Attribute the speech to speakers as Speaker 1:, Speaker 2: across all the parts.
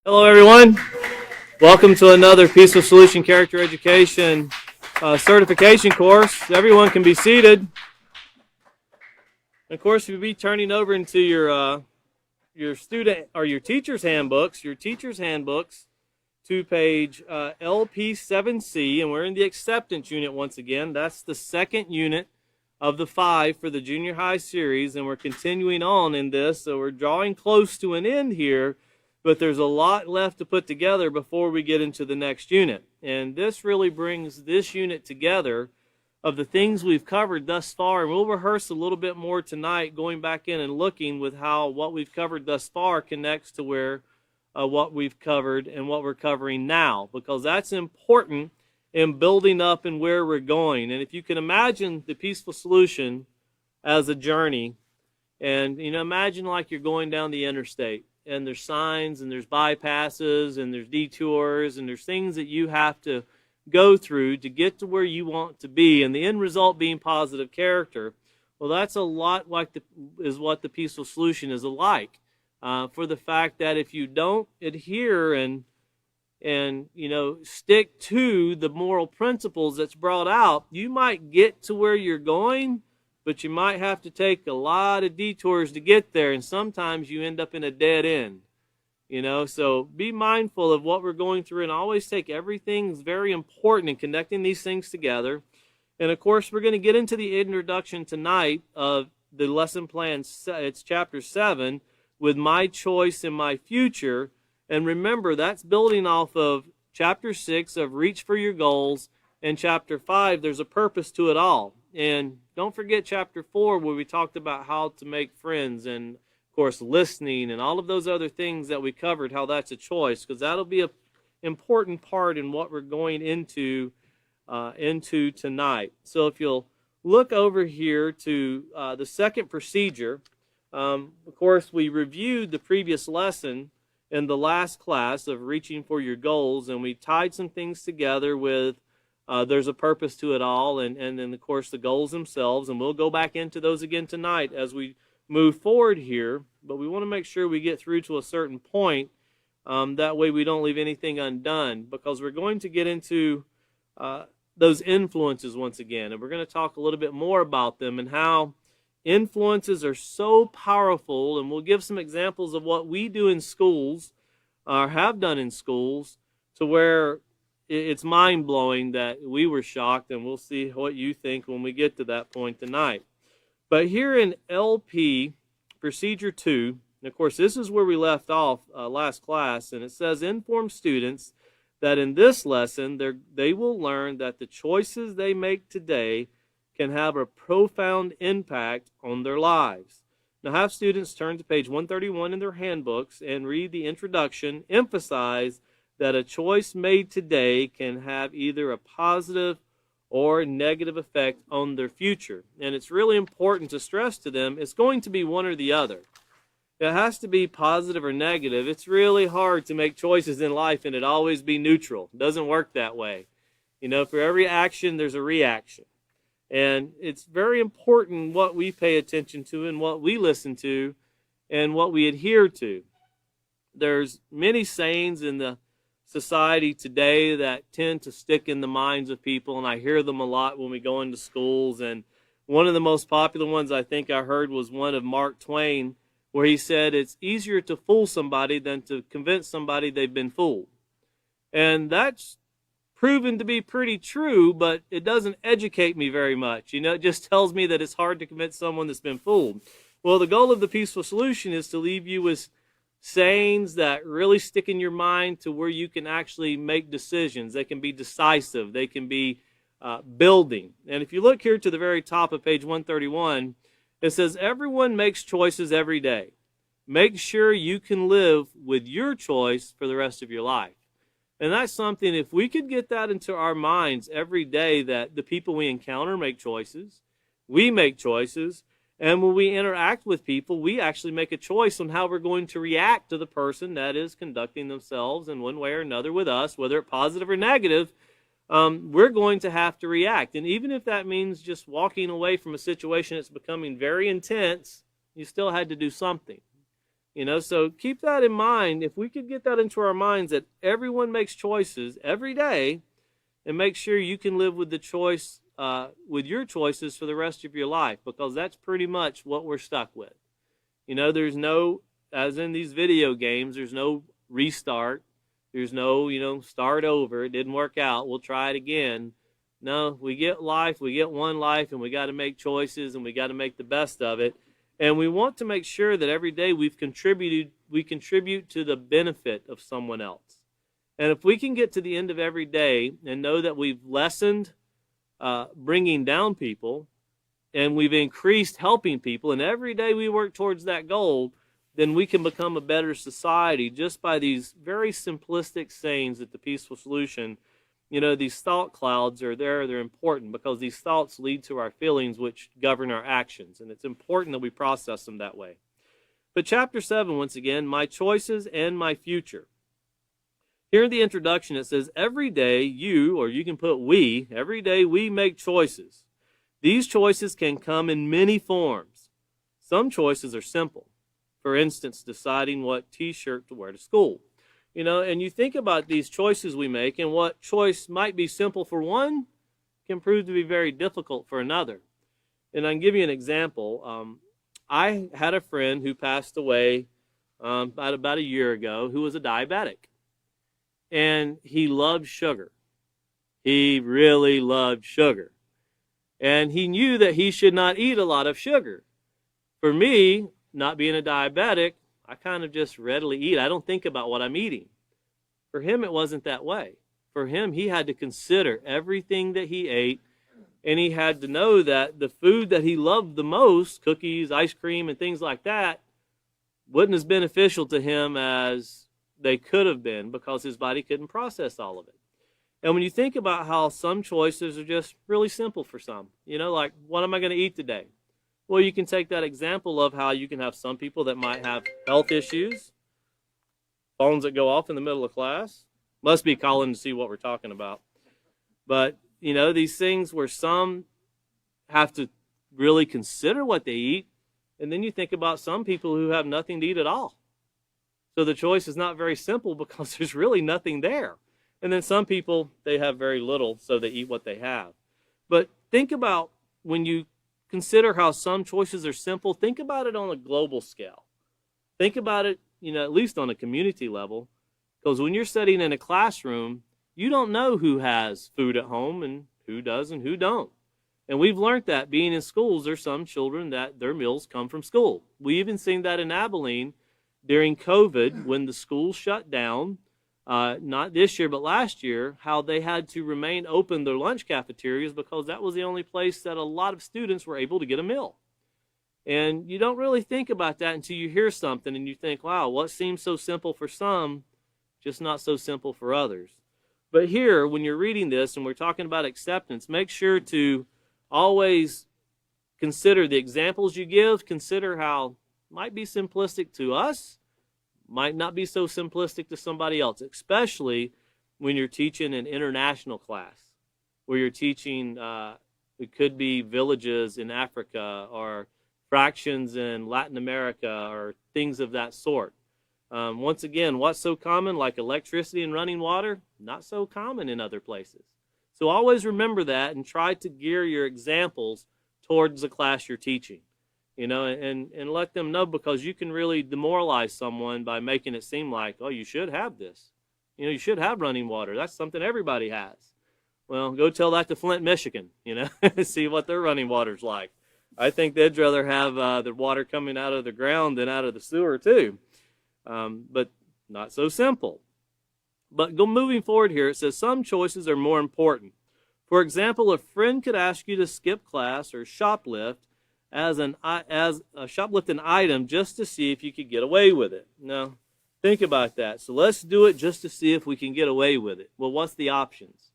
Speaker 1: Hello, everyone. Welcome to another Peaceful Solution Character Education certification course. Everyone can be seated. Of course, you'll be turning over into your student or your teacher's handbooks. To page LP7C, and we're in the acceptance unit once again. That's the second unit of the 5 for the junior high series, and we're continuing on in this, so we're drawing close to an end here, but there's a lot left to put together before we get into the next unit. And this really brings this unit together of the things we've covered thus far, and we'll rehearse a little bit more tonight, going back in and looking with how what we've covered thus far connects to where what we've covered and what we're covering now, because that's important in building up and where we're going. And if you can imagine the Peaceful Solution as a journey, and imagine like you're going down the interstate, and there's signs, and there's bypasses, and there's detours, and there's things that you have to go through to get to where you want to be, and the end result being positive character. Well, that's a lot like what the Peaceful Solution is alike. For the fact that if you don't adhere and stick to the moral principles that's brought out, you might get to where you're going, but you might have to take a lot of detours to get there, and sometimes you end up in a dead end. So be mindful of what we're going through, and always take everything very important in connecting these things together. And of course, we're going to get into the introduction tonight of the lesson plan. It's chapter 7. With my choice and my future. And remember, that's building off of chapter 6 of reach for your goals, and chapter 5, there's a purpose to it all. And don't forget chapter 4, where we talked about how to make friends, and of course listening, and all of those other things that we covered, how that's a choice, because that'll be an important part in what we're going into tonight. So if you'll look over here to the second procedure. Of course, we reviewed the previous lesson in the last class of reaching for your goals, and we tied some things together with there's a purpose to it all, and then, of course, the goals themselves, and we'll go back into those again tonight as we move forward here, but we want to make sure we get through to a certain point. That way we don't leave anything undone, because we're going to get into those influences once again, and we're going to talk a little bit more about them and how influences are so powerful, and we'll give some examples of what we do in schools, or have done in schools, to where it's mind-blowing that we were shocked, and we'll see what you think when we get to that point tonight. But here in LP, Procedure 2, and of course this is where we left off last class, and it says, inform students that in this lesson they will learn that the choices they make today can have a profound impact on their lives. Now have students turn to page 131 in their handbooks and read the introduction. Emphasize that a choice made today can have either a positive or negative effect on their future. And it's really important to stress to them it's going to be one or the other. It has to be positive or negative. It's really hard to make choices in life and it always be neutral. It doesn't work that way. For every action, there's a reaction. And it's very important what we pay attention to and what we listen to and what we adhere to. There's many sayings in the society today that tend to stick in the minds of people, and I hear them a lot when we go into schools. And one of the most popular ones I think I heard was one of Mark Twain, where he said it's easier to fool somebody than to convince somebody they've been fooled. And that's proven to be pretty true, but it doesn't educate me very much. It just tells me that it's hard to convince someone that's been fooled. Well, the goal of the Peaceful Solution is to leave you with sayings that really stick in your mind to where you can actually make decisions. They can be decisive. They can be building. And if you look here to the very top of page 131, it says, everyone makes choices every day. Make sure you can live with your choice for the rest of your life. And that's something, if we could get that into our minds every day, that the people we encounter make choices, we make choices, and when we interact with people, we actually make a choice on how we're going to react to the person that is conducting themselves in one way or another with us, whether it's positive or negative. We're going to have to react. And even if that means just walking away from a situation that's becoming very intense, you still had to do something. So keep that in mind. If we could get that into our minds that everyone makes choices every day, and make sure you can live with the choice, with your choices for the rest of your life, because that's pretty much what we're stuck with. There's no, as in these video games, there's no restart. There's no, start over. It didn't work out. We'll try it again. No, we get life. We get one life, and we got to make choices, and we got to make the best of it. And we want to make sure that every day we contribute to the benefit of someone else. And if we can get to the end of every day and know that we've lessened bringing down people, and we've increased helping people, and every day we work towards that goal, then we can become a better society just by these very simplistic sayings at the Peaceful Solution. These thought clouds are there. They're important because these thoughts lead to our feelings, which govern our actions. And it's important that we process them that way. But chapter 7, once again, my choices and my future. Here in the introduction, it says, every day you, or you can put we, every day we make choices. These choices can come in many forms. Some choices are simple. For instance, deciding what t-shirt to wear to school. And you think about these choices we make, and what choice might be simple for one can prove to be very difficult for another. And I can give you an example. I had a friend who passed away about a year ago who was a diabetic. And he loved sugar. He really loved sugar. And he knew that he should not eat a lot of sugar. For me, not being a diabetic, I kind of just readily eat. I don't think about what I'm eating. For him, it wasn't that way. For him, he had to consider everything that he ate, and he had to know that the food that he loved the most, cookies, ice cream, and things like that, wasn't as beneficial to him as they could have been because his body couldn't process all of it. And when you think about how some choices are just really simple for some, like, what am I going to eat today? Well, you can take that example of how you can have some people that might have health issues, phones that go off in the middle of class. Must be calling to see what we're talking about. But, these things where some have to really consider what they eat, and then you think about some people who have nothing to eat at all. So the choice is not very simple because there's really nothing there. And then some people, they have very little, so they eat what they have. But think about when you consider how some choices are simple, think about it on a global scale. Think about it, at least on a community level. Because when you're sitting in a classroom, you don't know who has food at home and who does and who don't. And we've learned that being in schools, there's some children that their meals come from school. We even seen that in Abilene during COVID when the schools shut down, not this year but last year, how they had to remain open their lunch cafeterias because that was the only place that a lot of students were able to get a meal. And you don't really think about that until you hear something and you think, wow, what seems so simple for some, just not so simple for others. But here, when you're reading this and we're talking about acceptance, make sure to always consider the examples you give, consider how it might be simplistic to us, might not be so simplistic to somebody else, especially when you're teaching an international class, where you're teaching, it could be villages in Africa or fractions in Latin America or things of that sort. Once again, what's so common, like electricity and running water, not so common in other places. So always remember that and try to gear your examples towards the class you're teaching. And let them know, because you can really demoralize someone by making it seem like, oh, you should have this. You should have running water. That's something everybody has. Well, go tell that to Flint, Michigan, see what their running water's like. I think they'd rather have the water coming out of the ground than out of the sewer too. But not so simple. But moving forward here, it says some choices are more important. For example, a friend could ask you to skip class or shoplift as a shoplifting item just to see if you could get away with it. Now, think about that. So let's do it just to see if we can get away with it. Well, what's the options?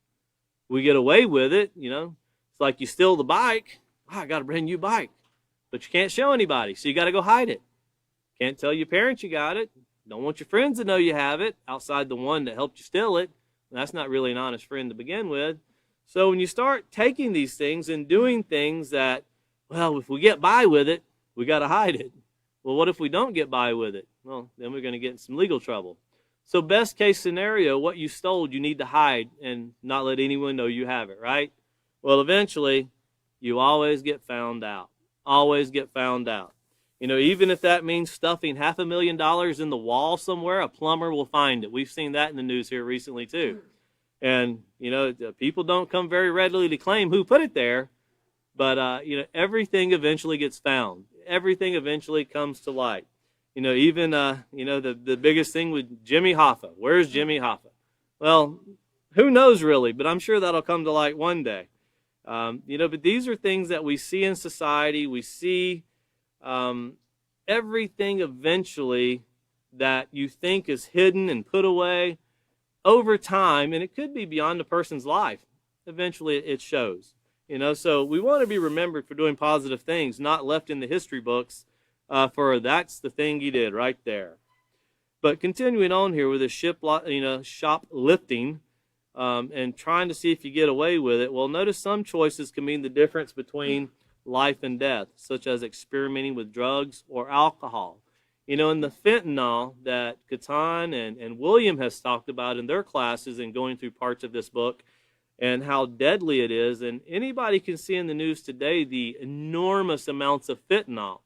Speaker 1: We get away with it, it's like you steal the bike. Oh, I got a brand new bike. But you can't show anybody, so you got to go hide it. Can't tell your parents you got it. Don't want your friends to know you have it, outside the one that helped you steal it. That's not really an honest friend to begin with. So when you start taking these things and doing things that, well, if we get by with it, we got to hide it. Well, what if we don't get by with it? Well, then we're going to get in some legal trouble. So best case scenario, what you stole, you need to hide and not let anyone know you have it, right? Well, eventually, you always get found out. Always get found out. Even if that means stuffing $500,000 in the wall somewhere, a plumber will find it. We've seen that in the news here recently, too. And, people don't come very readily to claim who put it there, but, everything eventually gets found. Everything eventually comes to light. Even, the biggest thing with Jimmy Hoffa. Where's Jimmy Hoffa? Well, who knows really, but I'm sure that'll come to light one day. But these are things that we see in society. We see everything eventually that you think is hidden and put away over time, and it could be beyond a person's life. Eventually it shows. So we want to be remembered for doing positive things, not left in the history books for that's the thing he did right there. But continuing on here with the shoplifting and trying to see if you get away with it, well, notice some choices can mean the difference between life and death, such as experimenting with drugs or alcohol. In the fentanyl that Catan and William has talked about in their classes and going through parts of this book, and how deadly it is. And anybody can see in the news today the enormous amounts of fentanyl.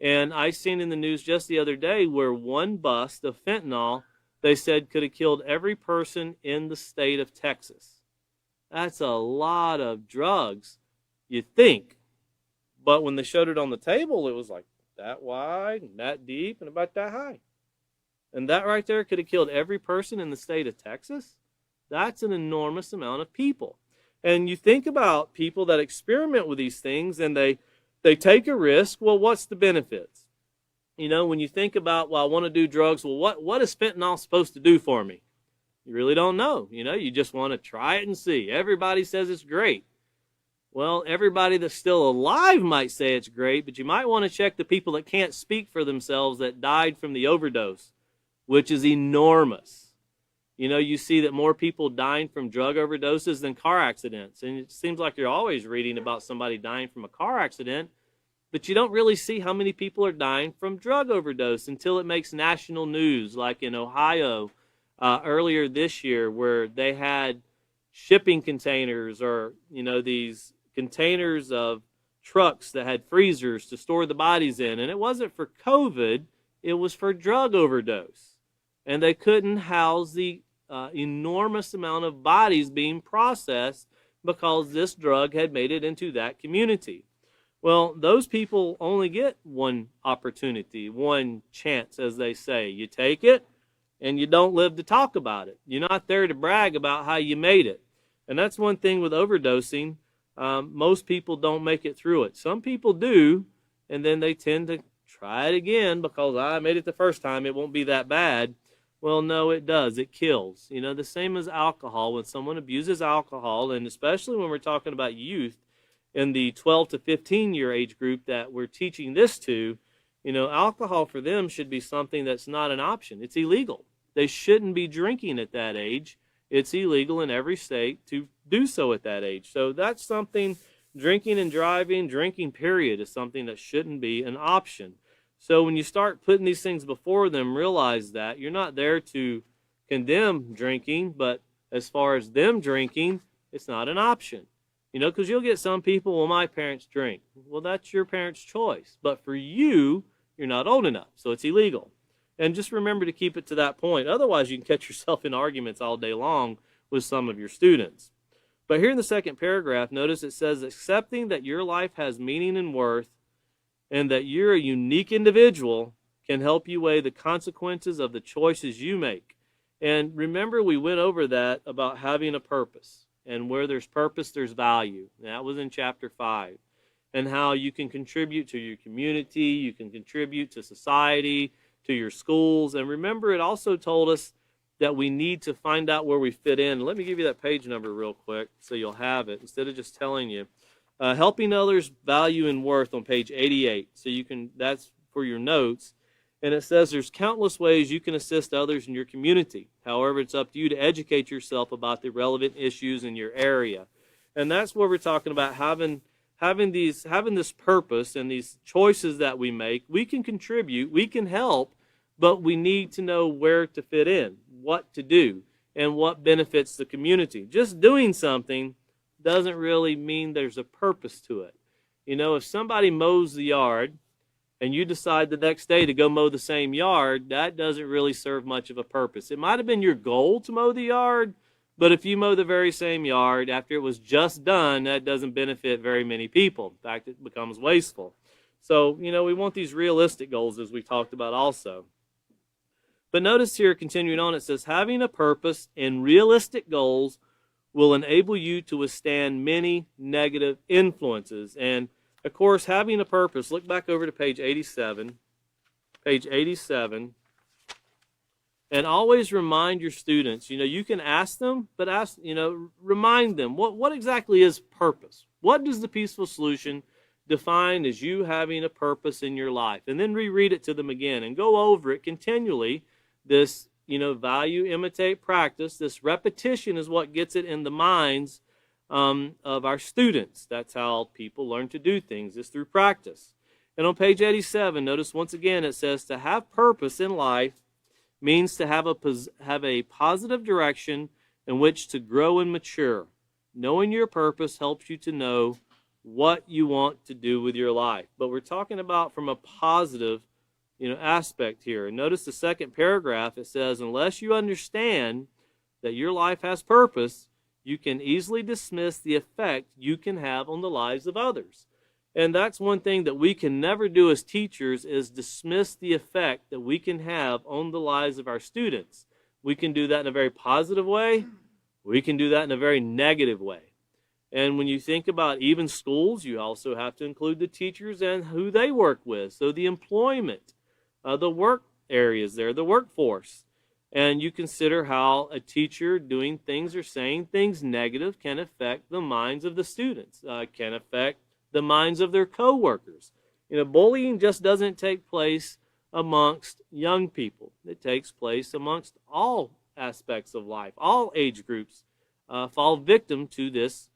Speaker 1: And I seen in the news just the other day where one bust of fentanyl, they said, could have killed every person in the state of Texas. That's a lot of drugs, you think. But when they showed it on the table, it was like that wide and that deep and about that high. And that right there could have killed every person in the state of Texas? That's an enormous amount of people. And you think about people that experiment with these things and they take a risk. Well, what's the benefits? When you think about, well, I want to do drugs, well, what is fentanyl supposed to do for me? You really don't know. You just want to try it and see. Everybody says it's great. Well, everybody that's still alive might say it's great, but you might want to check the people that can't speak for themselves that died from the overdose, which is enormous. You see that more people dying from drug overdoses than car accidents. And it seems like you're always reading about somebody dying from a car accident, but you don't really see how many people are dying from drug overdose until it makes national news, like in Ohio earlier this year, where they had shipping containers or, these containers of trucks that had freezers to store the bodies in. And it wasn't for COVID, it was for drug overdose. And they couldn't house the enormous amount of bodies being processed because this drug had made it into that community. Well, those people only get one opportunity, one chance, as they say. You take it, and you don't live to talk about it. You're not there to brag about how you made it. And that's one thing with overdosing. Most people don't make it through it. Some people do, and then they tend to try it again because I made it the first time, it won't be that bad. Well, no, it does. It kills. The same as alcohol. When someone abuses alcohol, and especially when we're talking about youth in the 12 to 15-year age group that we're teaching this to, alcohol for them should be something that's not an option. It's illegal. They shouldn't be drinking at that age. It's illegal in every state to do so at that age. So that's something, drinking and driving, drinking period, is something that shouldn't be an option. So when you start putting these things before them, realize that you're not there to condemn drinking, but as far as them drinking, it's not an option. Because you'll get some people, well, my parents drink. Well, that's your parents' choice. But for you, you're not old enough, so it's illegal. And just remember to keep it to that point. Otherwise, you can catch yourself in arguments all day long with some of your students. But here in the second paragraph, notice it says, accepting that your life has meaning and worth and that you're a unique individual can help you weigh the consequences of the choices you make. And remember, we went over that about having a purpose. And where there's purpose, there's value. That was in chapter 5. And how you can contribute to your community, you can contribute to society, to your schools. And remember, it also told us that we need to find out where we fit in. Let me give you that page number real quick so you'll have it instead of just telling you. Helping others, value and worth on page 88. So that's for your notes. And it says there's countless ways you can assist others in your community. However, it's up to you to educate yourself about the relevant issues in your area. And that's where we're talking about having having this purpose and these choices that we make, we can contribute, we can help, but we need to know where to fit in, what to do, and what benefits the community. Just doing something doesn't really mean there's a purpose to it. If somebody mows the yard and you decide the next day to go mow the same yard, that doesn't really serve much of a purpose. It might have been your goal to mow the yard, but if you mow the very same yard after it was just done, that doesn't benefit very many people. In fact, it becomes wasteful. So, we want these realistic goals, as we talked about also. But notice here, continuing on, it says, having a purpose and realistic goals will enable you to withstand many negative influences. And, of course, having a purpose, look back over to page 87. Page 87. And always remind your students, you can ask them, but remind them, what exactly is purpose? What does the peaceful solution define as you having a purpose in your life? And then reread it to them again and go over it continually. This, value, imitate, practice. This repetition is what gets it in the minds of our students. That's how people learn to do things, is through practice. And on page 87, notice once again it says to have purpose in life means to have a positive direction in which to grow and mature. Knowing your purpose helps you to know what you want to do with your life. But we're talking about from a positive, aspect here. And notice the second paragraph, it says, unless you understand that your life has purpose, you can easily dismiss the effect you can have on the lives of others. And that's one thing that we can never do as teachers, is dismiss the effect that we can have on the lives of our students. We can do that in a very positive way. We can do that in a very negative way. And when you think about even schools, you also have to include the teachers and who they work with. So the employment, the work areas there, the workforce. And you consider how a teacher doing things or saying things negative can affect the minds of the students, can affect the minds of their co-workers. Bullying just doesn't take place amongst young people. It takes place amongst all aspects of life. All age groups fall victim to this,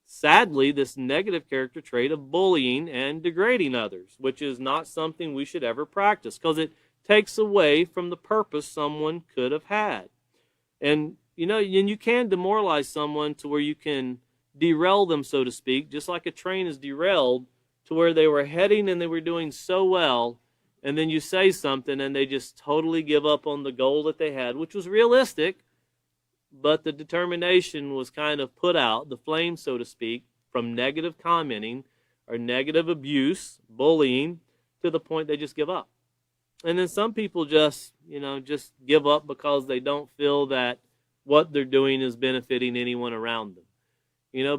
Speaker 1: sadly, this negative character trait of bullying and degrading others, which is not something we should ever practice because it takes away from the purpose someone could have had. And, you can demoralize someone to where you can derail them, so to speak, just like a train is derailed to where they were heading and they were doing so well, and then you say something and they just totally give up on the goal that they had, which was realistic, but the determination was kind of put out, the flame, so to speak, from negative commenting or negative abuse, bullying, to the point they just give up. And then some people just give up because they don't feel that what they're doing is benefiting anyone around them.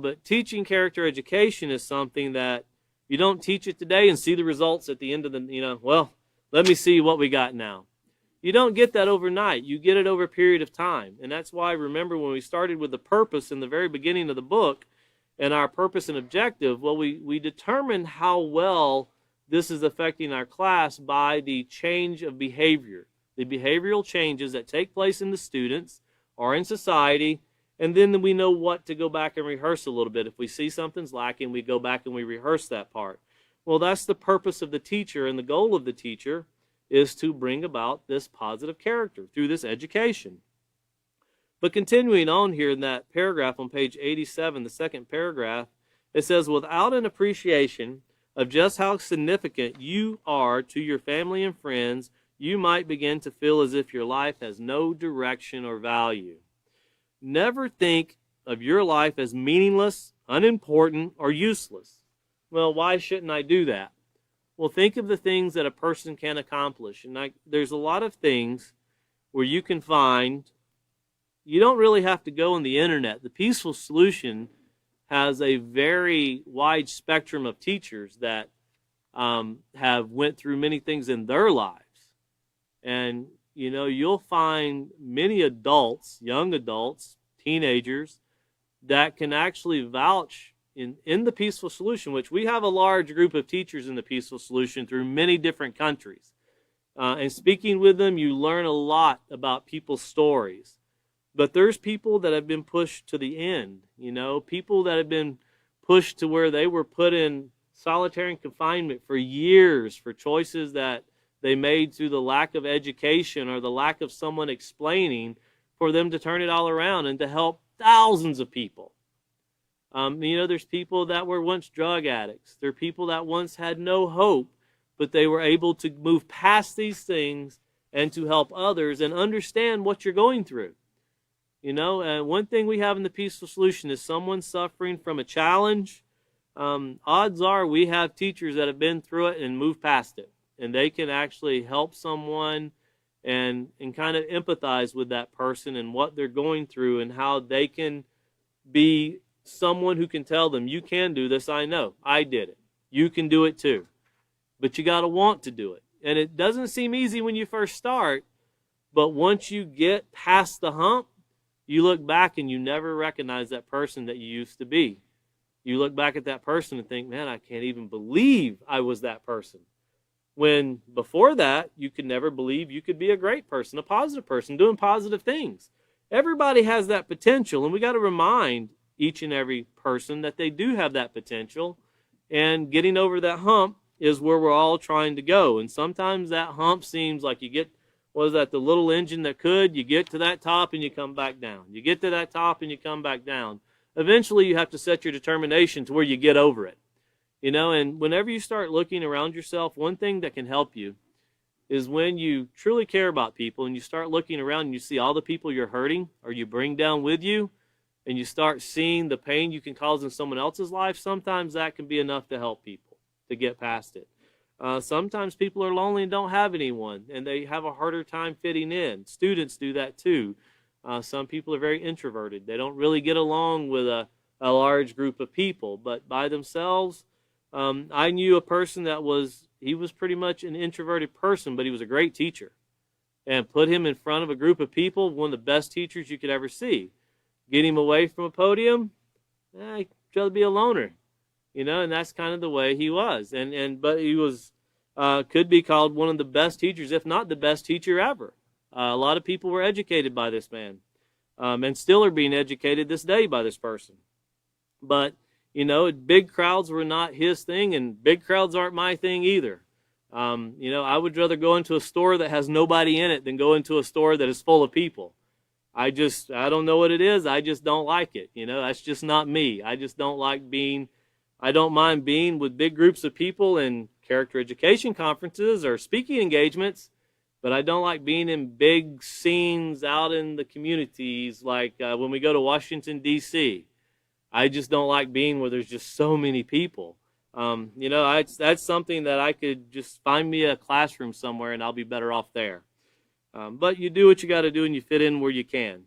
Speaker 1: But teaching character education is something that you don't teach it today and see the results at the end of the, let me see what we got now. You don't get that overnight. You get it over a period of time. And that's why, remember, when we started with the purpose in the very beginning of the book and our purpose and objective, we determined how well this is affecting our class by the change of behavior, the behavioral changes that take place in the students or in society. And then we know what to go back and rehearse a little bit. If we see something's lacking, we go back and we rehearse that part. Well, that's the purpose of the teacher, and the goal of the teacher is to bring about this positive character through this education. But continuing on here in that paragraph on page 87, the second paragraph, it says, without an appreciation of just how significant you are to your family and friends, you might begin to feel as if your life has no direction or value. Never think of your life as meaningless, unimportant, or useless. Well, why shouldn't I do that? Well, think of the things that a person can accomplish. And there's a lot of things where you can find, you don't really have to go on the internet. The Peaceful Solution has a very wide spectrum of teachers that have went through many things in their lives. And you'll find many adults, young adults, teenagers, that can actually vouch in the Peaceful Solution, which we have a large group of teachers in the Peaceful Solution through many different countries. And speaking with them, you learn a lot about people's stories. But there's people that have been pushed to the end, people that have been pushed to where they were put in solitary confinement for years for choices that they made through the lack of education or the lack of someone explaining, for them to turn it all around and to help thousands of people. There's people that were once drug addicts. There are people that once had no hope, but they were able to move past these things and to help others and understand what you're going through. One thing we have in the Peaceful Solution is someone suffering from a challenge. Odds are we have teachers that have been through it and moved past it, and they can actually help someone and kind of empathize with that person and what they're going through and how they can be someone who can tell them, you can do this, I know, I did it. You can do it too. But you got to want to do it. And it doesn't seem easy when you first start, but once you get past the hump, you look back and you never recognize that person that you used to be. You look back at that person and think, man, I can't even believe I was that person. When before that, you could never believe you could be a great person, a positive person, doing positive things. Everybody has that potential, and we got to remind each and every person that they do have that potential, and getting over that hump is where we're all trying to go. And sometimes that hump seems like you get, the little engine that could, you get to that top and you come back down. You get to that top and you come back down. Eventually you have to set your determination to where you get over it. And whenever you start looking around yourself, one thing that can help you is when you truly care about people and you start looking around and you see all the people you're hurting or you bring down with you, and you start seeing the pain you can cause in someone else's life, sometimes that can be enough to help people to get past it. Sometimes people are lonely and don't have anyone, and they have a harder time fitting in. Students do that too. Some people are very introverted. They don't really get along with a large group of people, but by themselves. I knew a person he was pretty much an introverted person, but he was a great teacher. And put him in front of a group of people, one of the best teachers you could ever see. Get him away from a podium, he'd rather be a loner. And that's kind of the way he was. But he was, could be called one of the best teachers, if not the best teacher ever. A lot of people were educated by this man, and still are being educated this day by this person. But, big crowds were not his thing, and big crowds aren't my thing either. I would rather go into a store that has nobody in it than go into a store that is full of people. I don't know what it is. I just don't like it. That's just not me. I just don't like I don't mind being with big groups of people in character education conferences or speaking engagements, but I don't like being in big scenes out in the communities like when we go to Washington, D.C. I just don't like being where there's just so many people. That's something that I could just find me a classroom somewhere and I'll be better off there. But you do what you got to do and you fit in where you can.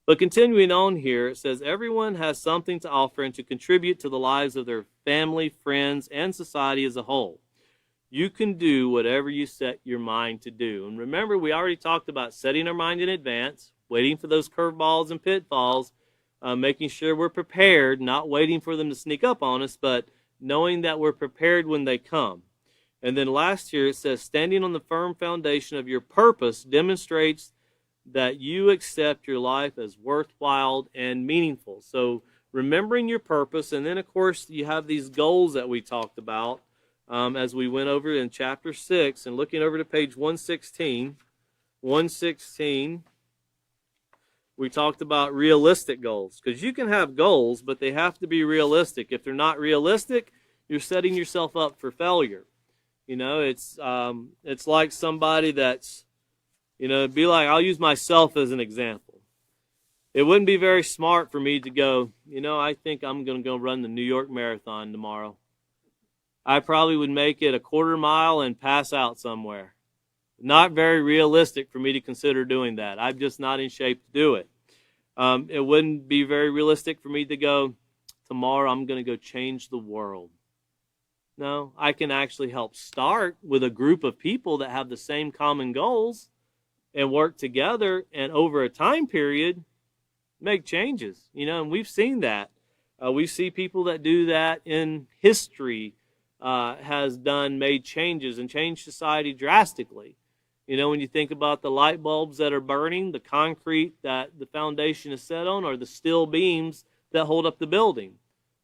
Speaker 1: But continuing on here, it says, everyone has something to offer and to contribute to the lives of their family, friends, and society as a whole. You can do whatever you set your mind to do. And remember, we already talked about setting our mind in advance, waiting for those curveballs and pitfalls, making sure we're prepared, not waiting for them to sneak up on us, but knowing that we're prepared when they come. And then last year it says, standing on the firm foundation of your purpose demonstrates that you accept your life as worthwhile and meaningful. So remembering your purpose, and then of course you have these goals that we talked about as we went over in chapter 6, and looking over to page 116, we talked about realistic goals, because you can have goals, but they have to be realistic. If they're not realistic, you're setting yourself up for failure. It's like somebody that's, it'd be like, I'll use myself as an example. It wouldn't be very smart for me to go, I think I'm going to go run the New York Marathon tomorrow. I probably would make it a quarter mile and pass out somewhere. Not very realistic for me to consider doing that. I'm just not in shape to do it. It wouldn't be very realistic for me to go, tomorrow I'm going to go change the world. No, I can actually help start with a group of people that have the same common goals and work together, and over a time period, make changes. And we've seen that. We see people that do that in history made changes and changed society drastically. When you think about the light bulbs that are burning, the concrete that the foundation is set on, or the steel beams that hold up the building.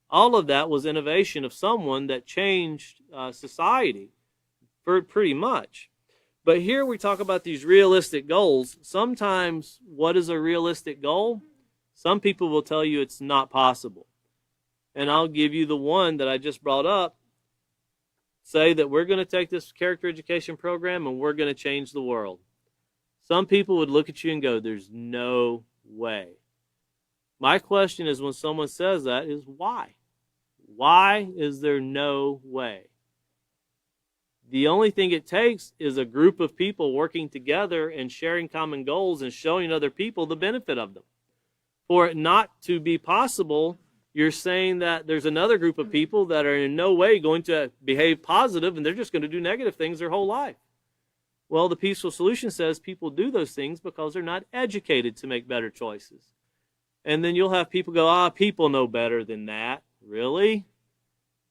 Speaker 1: All of that was innovation of someone that changed society for pretty much. But here we talk about these realistic goals. Sometimes, what is a realistic goal? Some people will tell you it's not possible. And I'll give you the one that I just brought up. Say that we're going to take this character education program and we're going to change the world. Some people would look at you and go, there's no way. My question is, when someone says that, is why? Why is there no way? The only thing it takes is a group of people working together and sharing common goals and showing other people the benefit of them. For it not to be possible, you're saying that there's another group of people that are in no way going to behave positive and they're just going to do negative things their whole life. Well, the peaceful solution says people do those things because they're not educated to make better choices. And then you'll have people go, people know better than that. Really?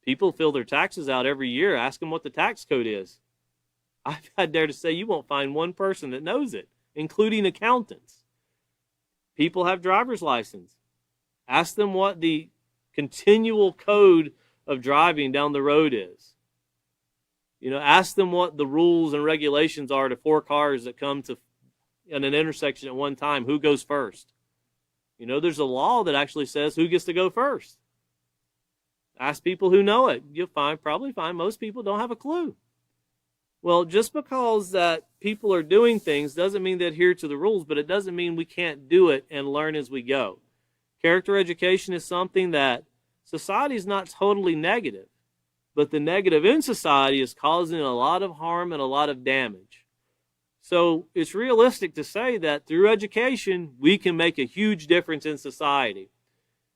Speaker 1: People fill their taxes out every year. Ask them what the tax code is. I dare to say you won't find one person that knows it, including accountants. People have driver's license. Ask them what the continual code of driving down the road is. Ask them what the rules and regulations are to 4 cars that come to in an intersection at one time. Who goes first? There's a law that actually says who gets to go first. Ask people who know it. You'll probably find most people don't have a clue. Well, just because that people are doing things doesn't mean they adhere to the rules, but it doesn't mean we can't do it and learn as we go. Character education is something that society is not totally negative, but the negative in society is causing a lot of harm and a lot of damage. So it's realistic to say that through education, we can make a huge difference in society.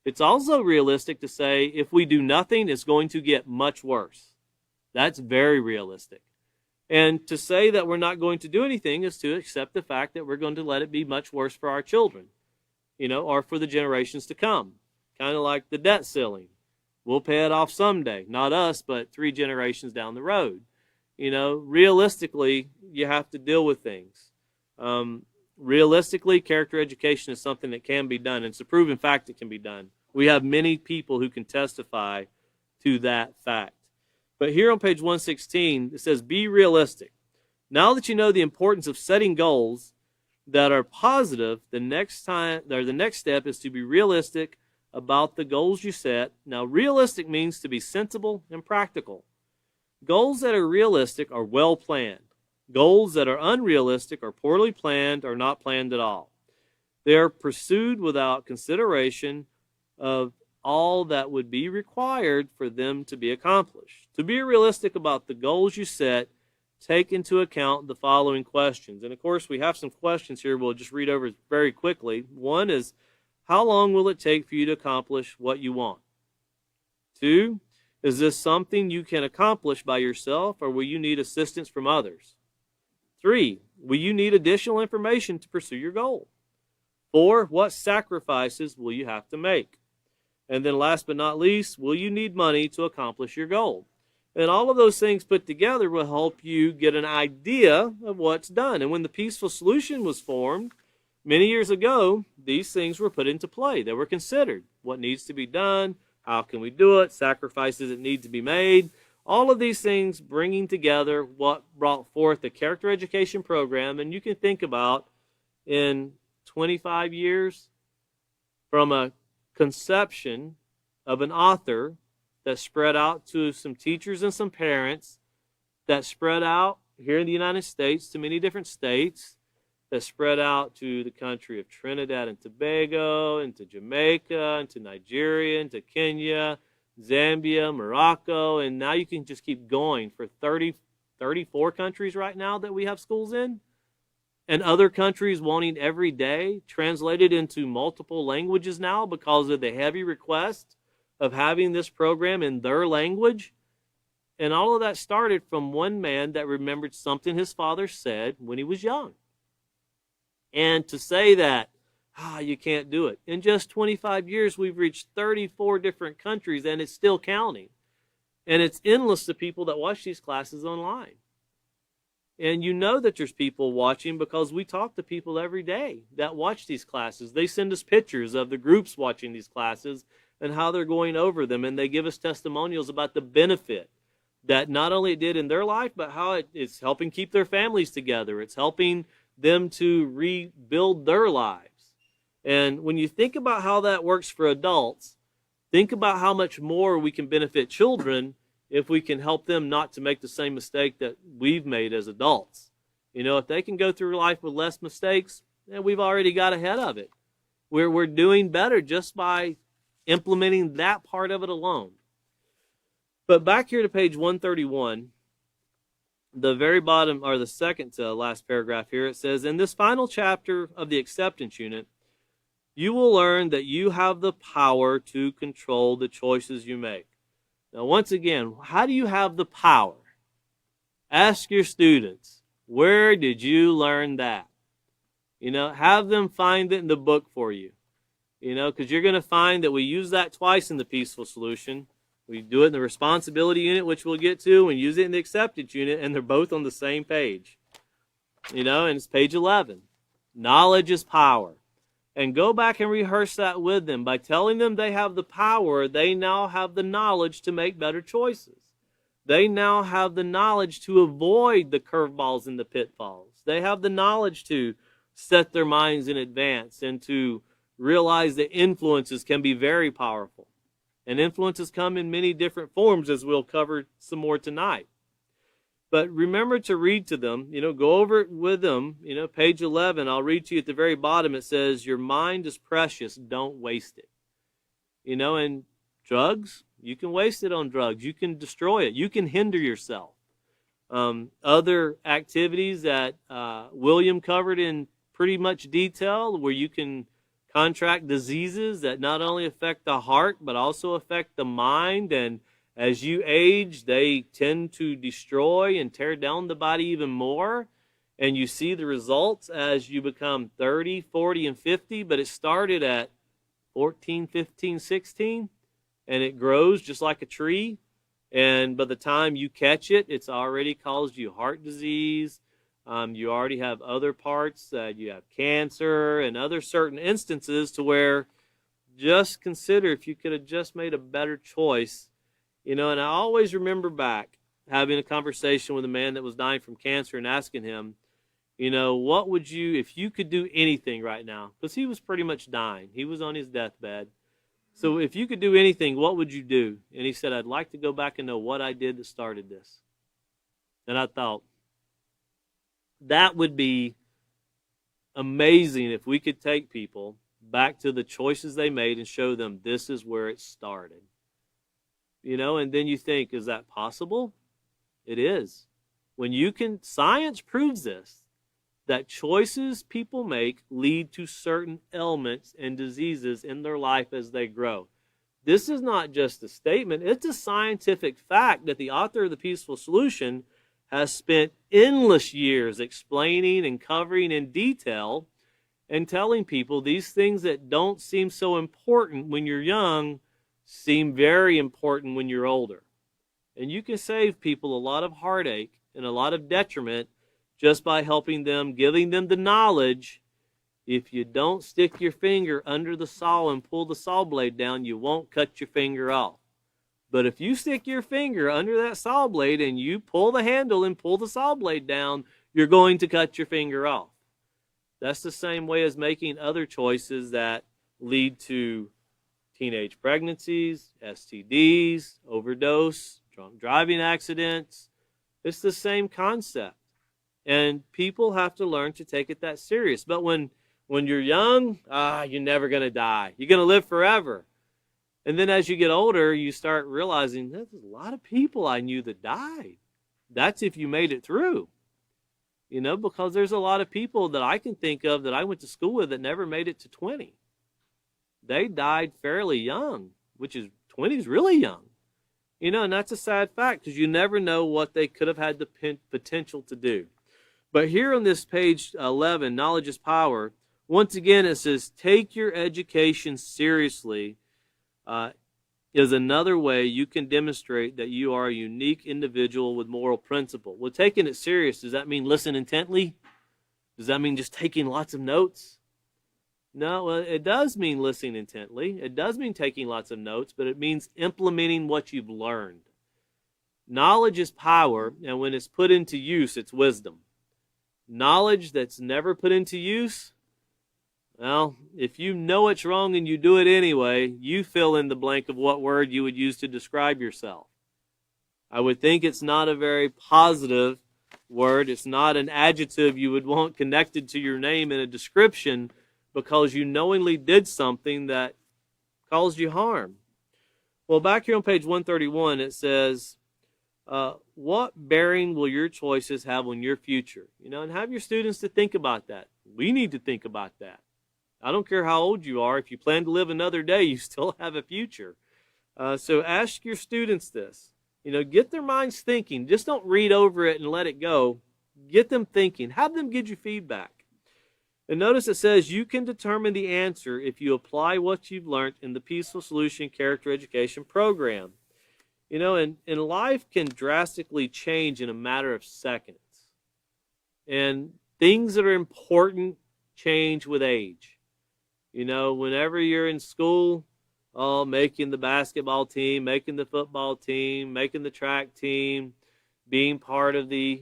Speaker 1: It's also realistic to say if we do nothing, it's going to get much worse. That's very realistic. And to say that we're not going to do anything is to accept the fact that we're going to let it be much worse for our children, or for the generations to come. Kind of like the debt ceiling. We'll pay it off someday. Not us, but 3 generations down the road. Realistically, you have to deal with things. Realistically, character education is something that can be done. It's a proven fact it can be done. We have many people who can testify to that fact. But here on page 116, it says, be realistic. Now that you know the importance of setting goals that are positive, the next step is to be realistic about the goals you set. Now, realistic means to be sensible and practical. Goals that are realistic are well planned. Goals that are unrealistic or poorly planned or not planned at all. They are pursued without consideration of all that would be required for them to be accomplished. To be realistic about the goals you set, take into account the following questions. And of course, we have some questions here we'll just read over very quickly. One is, how long will it take for you to accomplish what you want? 2, is this something you can accomplish by yourself, or will you need assistance from others? 3, will you need additional information to pursue your goal? 4, what sacrifices will you have to make? And then last but not least, will you need money to accomplish your goal? And all of those things put together will help you get an idea of what's done. And when the Peaceful Solution was formed many years ago, these things were put into play. They were considered. What needs to be done? How can we do it? Sacrifices that need to be made. All of these things bringing together what brought forth the character education program. And you can think about in 25 years from a conception of an author that spread out to some teachers and some parents, that spread out here in the United States to many different states, that spread out to the country of Trinidad and Tobago, and to Jamaica, and to Nigeria, and to Kenya, Zambia, Morocco, and now you can just keep going for 34 countries right now that we have schools in, and other countries wanting every day translated into multiple languages now because of the heavy request of having this program in their language. And all of that started from one man that remembered something his father said when he was young. And to say that, you can't do it. In just 25 years, we've reached 34 different countries, and it's still counting. And it's endless to people that watch these classes online. And you know that there's people watching because we talk to people every day that watch these classes. They send us pictures of the groups watching these classes, and how they're going over them. And they give us testimonials about the benefit that not only it did in their life, but how it's helping keep their families together. It's helping them to rebuild their lives. And when you think about how that works for adults, think about how much more we can benefit children if we can help them not to make the same mistake that we've made as adults. You know, if they can go through life with less mistakes, then we've already got ahead of it. We're doing better just by implementing that part of it alone. But back here to page 131, the very bottom, or the second to last paragraph here, it says, in this final chapter of the acceptance unit, you will learn that you have the power to control the choices you make. Now, once again, how do you have the power? Ask your students, where did you learn that? You know, have them find it in the book for you. You know, because you're going to find that we use that twice in the peaceful solution. We do it in the responsibility unit, which we'll get to, and use it in the acceptance unit, and they're both on the same page. You know, and it's page 11. Knowledge is power. And go back and rehearse that with them. By telling them they have the power, they now have the knowledge to make better choices. They now have the knowledge to avoid the curveballs and the pitfalls. They have the knowledge to set their minds in advance and to realize that influences can be very powerful. And influences come in many different forms, as we'll cover some more tonight. But remember to read to them, you know, go over it with them. You know, page 11, I'll read to you at the very bottom. It says, your mind is precious, don't waste it. You know, and drugs, you can waste it on drugs. You can destroy it. You can hinder yourself. Other activities that William covered in pretty much detail, where you can contract diseases that not only affect the heart, but also affect the mind. And as you age, they tend to destroy and tear down the body even more. And you see the results as you become 30, 40, and 50. But it started at 14, 15, 16. And it grows just like a tree. And by the time you catch it, it's already caused you heart disease. You already have other parts. You have cancer and other certain instances to where just consider if you could have just made a better choice. You know, and I always remember back having a conversation with a man that was dying from cancer and asking him, you know, what would you, if you could do anything right now? Because he was pretty much dying. He was on his deathbed. So if you could do anything, what would you do? And he said, I'd like to go back and know what I did that started this. And I thought, that would be amazing if we could take people back to the choices they made and show them this is where it started. You know, and then you think, is that possible? It is. When you can, science proves this, that choices people make lead to certain ailments and diseases in their life as they grow. This is not just a statement, it's a scientific fact that the author of The Peaceful Solution has spent endless years explaining and covering in detail and telling people these things that don't seem so important when you're young seem very important when you're older. And you can save people a lot of heartache and a lot of detriment just by helping them, giving them the knowledge. If you don't stick your finger under the saw and pull the saw blade down, you won't cut your finger off. But if you stick your finger under that saw blade and you pull the handle and pull the saw blade down, you're going to cut your finger off. That's the same way as making other choices that lead to teenage pregnancies, STDs, overdose, drunk driving accidents. It's the same concept. And people have to learn to take it that serious. But when you're young, you're never going to die. You're going to live forever. And then as you get older, you start realizing there's a lot of people I knew that died. That's if you made it through. You know, because there's a lot of people that I can think of that I went to school with that never made it to 20. They died fairly young, which is 20 is really young. You know, and that's a sad fact because you never know what they could have had the potential to do. But here on this page 11, Knowledge is Power, once again it says, take your education seriously. Is another way you can demonstrate that you are a unique individual with moral principle. Well, taking it serious, does that mean listen intently? Does that mean just taking lots of notes? No, well, it does mean listening intently. It does mean taking lots of notes, but it means implementing what you've learned. Knowledge is power, and when it's put into use, it's wisdom. Knowledge that's never put into use, well, if you know it's wrong and you do it anyway, you fill in the blank of what word you would use to describe yourself. I would think it's not a very positive word. It's not an adjective you would want connected to your name in a description because you knowingly did something that caused you harm. Well, back here on page 131, it says, what bearing will your choices have on your future? And have your students to think about that. We need to think about that. I don't care how old you are. If you plan to live another day, you still have a future. So ask your students this. Get their minds thinking. Just don't read over it and let it go. Get them thinking. Have them give you feedback. And notice it says you can determine the answer if you apply what you've learned in the Peaceful Solution Character Education Program. And life can drastically change in a matter of seconds. And things that are important change with age. Whenever you're in school, making the basketball team, making the football team, making the track team, being part of the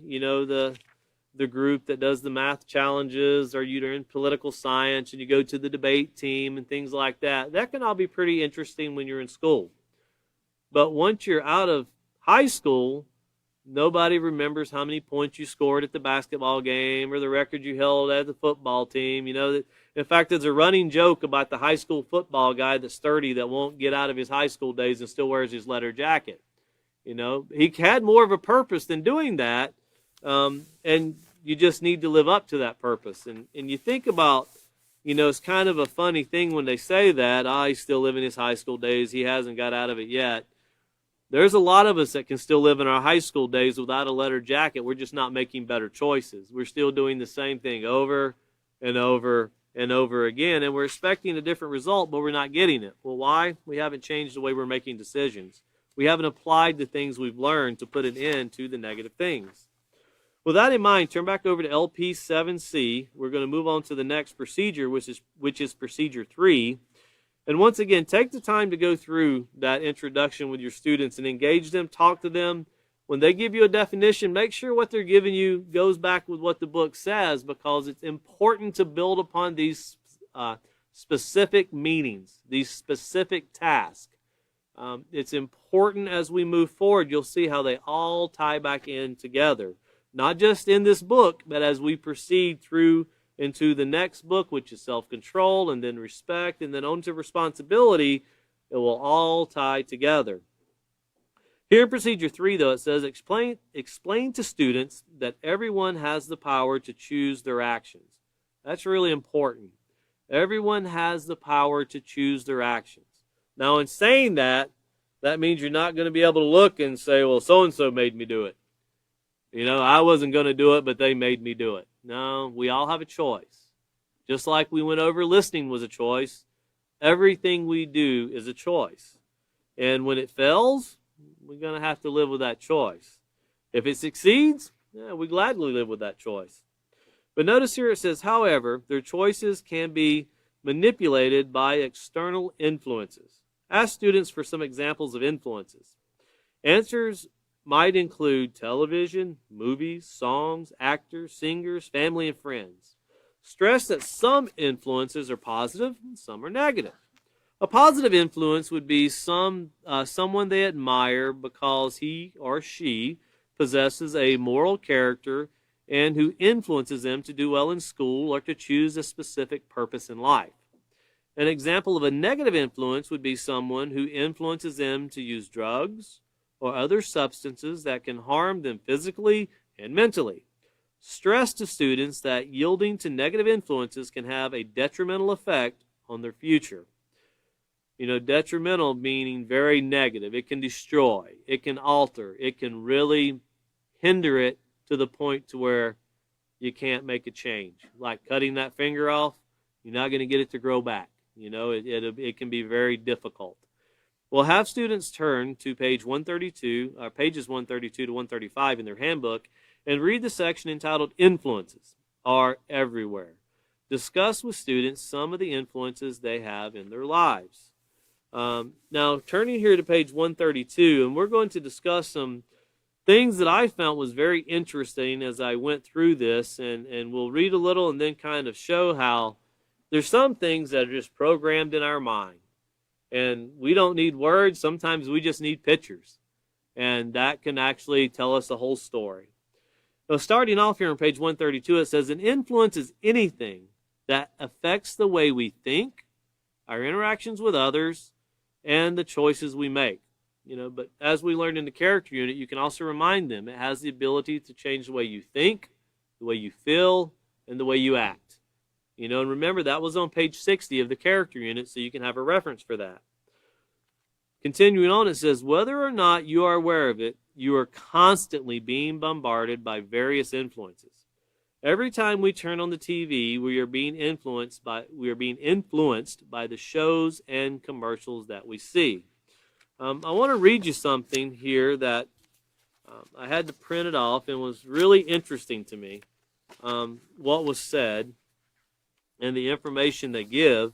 Speaker 1: group that does the math challenges, or you're in political science and you go to the debate team and things like that. That can all be pretty interesting when you're in school. But once you're out of high school, nobody remembers how many points you scored at the basketball game or the record you held at the football team. In fact, there's a running joke about the high school football guy that's 30 that won't get out of his high school days and still wears his leather jacket. He had more of a purpose than doing that. And you just need to live up to that purpose. And you think about, it's kind of a funny thing when they say that, he's still living his high school days. He hasn't got out of it yet. There's a lot of us that can still live in our high school days without a leather jacket. We're just not making better choices. We're still doing the same thing over and over and over again. And we're expecting a different result, but we're not getting it. Well, why? We haven't changed the way we're making decisions. We haven't applied the things we've learned to put an end to the negative things. With that in mind, turn back over to LP 7C. We're going to move on to the next procedure, which is procedure 3. And once again, take the time to go through that introduction with your students and engage them, talk to them. When they give you a definition, make sure what they're giving you goes back with what the book says, because it's important to build upon these specific meanings, these specific tasks. It's important as we move forward. You'll see how they all tie back in together. Not just in this book, but as we proceed through into the next book, which is self-control, and then respect, and then on to responsibility, it will all tie together. Here in procedure 3, though, it says, explain to students that everyone has the power to choose their actions. That's really important. Everyone has the power to choose their actions. Now, in saying that, that means you're not going to be able to look and say, well, so-and-so made me do it. I wasn't going to do it, but they made me do it. No, we all have a choice. Just like we went over listening was a choice, everything we do is a choice. And when it fails, we're going to have to live with that choice. If it succeeds, we gladly live with that choice. But notice here it says, however, their choices can be manipulated by external influences. Ask students for some examples of influences. Answers might include television, movies, songs, actors, singers, family, and friends. Stress that some influences are positive and some are negative. A positive influence would be someone they admire because he or she possesses a moral character and who influences them to do well in school or to choose a specific purpose in life. An example of a negative influence would be someone who influences them to use drugs or other substances that can harm them physically and mentally. Stress to students that yielding to negative influences can have a detrimental effect on their future. Detrimental meaning very negative. It can destroy. It can alter. It can really hinder it to the point to where you can't make a change. Like cutting that finger off, you're not going to get it to grow back. It can be very difficult. We'll have students turn to pages 132 to 135 in their handbook and read the section entitled Influences Are Everywhere. Discuss with students some of the influences they have in their lives. Now, turning here to page 132, and we're going to discuss some things that I found was very interesting as I went through this, and we'll read a little and then kind of show how there's some things that are just programmed in our mind. And we don't need words. Sometimes we just need pictures. And that can actually tell us the whole story. So starting off here on page 132, it says, an influence is anything that affects the way we think, our interactions with others, and the choices we make. But as we learned in the character unit, you can also remind them it has the ability to change the way you think, the way you feel, and the way you act. And remember, that was on page 60 of the character unit, so you can have a reference for that. Continuing on, it says, whether or not you are aware of it, you are constantly being bombarded by various influences. Every time we turn on the TV, we are being influenced by the shows and commercials that we see. I want to read you something here that I had to print it off, and was really interesting to me, what was said and the information they give.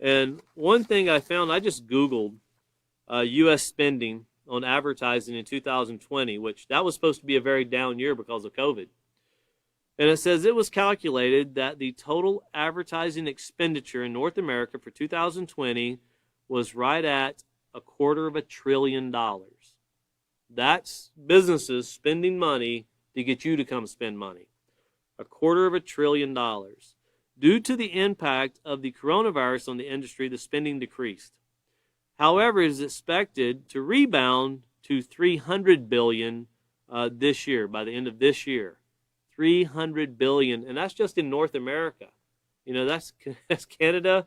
Speaker 1: And one thing I found, I just Googled U.S. spending on advertising in 2020, which that was supposed to be a very down year because of COVID. And it says it was calculated that the total advertising expenditure in North America for 2020 was right at $250 billion. That's businesses spending money to get you to come spend money. $250 billion. Due to the impact of the coronavirus on the industry, the spending decreased. However, it is expected to rebound to $300 billion this year, by the end of this year. $300 billion, and that's just in North America. That's Canada,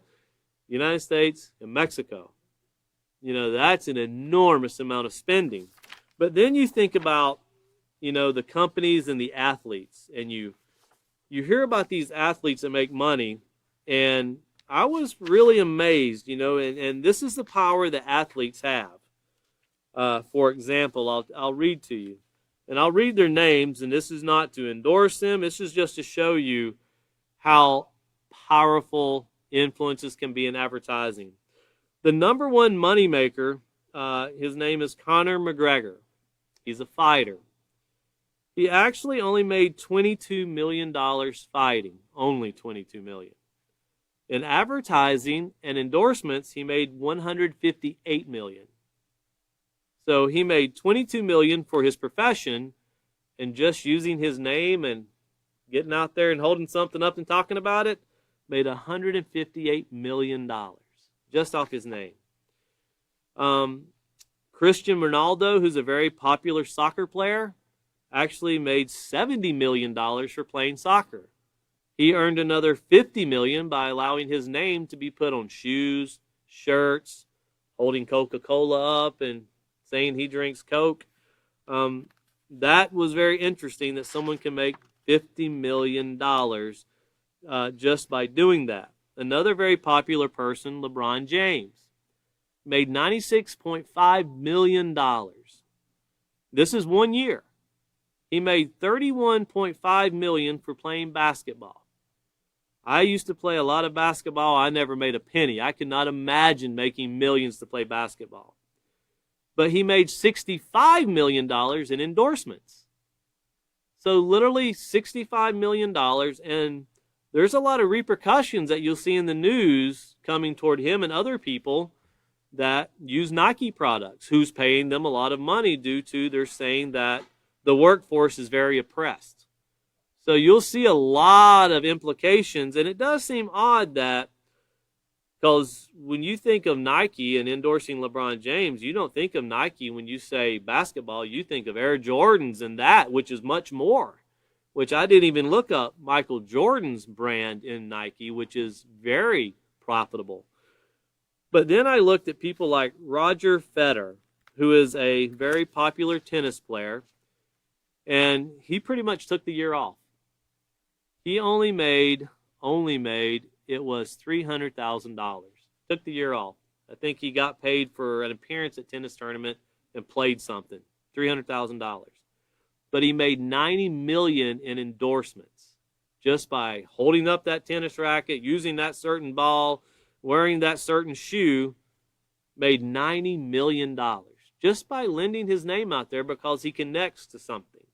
Speaker 1: United States, and Mexico. That's an enormous amount of spending. But then you think about, the companies and the athletes, and you hear about these athletes that make money, and I was really amazed, and this is the power that athletes have. For example, I'll read to you, and I'll read their names, and this is not to endorse them. This is just to show you how powerful influences can be in advertising. The number one moneymaker, his name is Conor McGregor. He's a fighter. He actually only made $22 million fighting, only $22 million. In advertising and endorsements, he made $158 million. So he made $22 million for his profession, and just using his name and getting out there and holding something up and talking about it, made $158 million just off his name. Cristiano Ronaldo, who's a very popular soccer player, actually made $70 million for playing soccer. He earned another $50 million by allowing his name to be put on shoes, shirts, holding Coca-Cola up and saying he drinks Coke. That was very interesting that someone can make $50 million just by doing that. Another very popular person, LeBron James, made $96.5 million. This is 1 year. He made $31.5 million for playing basketball. I used to play a lot of basketball. I never made a penny. I could not imagine making millions to play basketball. But he made $65 million in endorsements. So literally $65 million, and there's a lot of repercussions that you'll see in the news coming toward him and other people that use Nike products, who's paying them a lot of money due to they're saying that the workforce is very oppressed. So you'll see a lot of implications, and it does seem odd that, because when you think of Nike and endorsing LeBron James, you don't think of Nike when you say basketball. You think of Air Jordans and that, which is much more, which I didn't even look up Michael Jordan's brand in Nike, which is very profitable. But then I looked at people like Roger Federer, who is a very popular tennis player, and he pretty much took the year off. He only made it was $300,000. Took the year off. I think he got paid for an appearance at tennis tournament and played something. $300,000. But he made $90 million in endorsements. just by holding up that tennis racket, using that certain ball, wearing that certain shoe, made $90 million just by lending his name out there because he connects to something.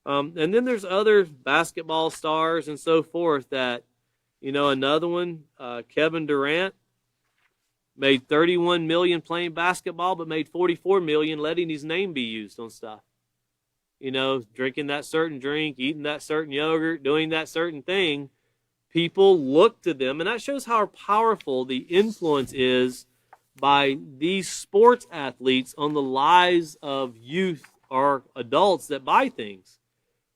Speaker 1: And then there's other basketball stars and so forth that, another one, Kevin Durant, made $31 million playing basketball, but made $44 million letting his name be used on stuff. Drinking that certain drink, eating that certain yogurt, doing that certain thing. People look to them, and that shows how powerful the influence is by these sports athletes on the lives of youth or adults that buy things.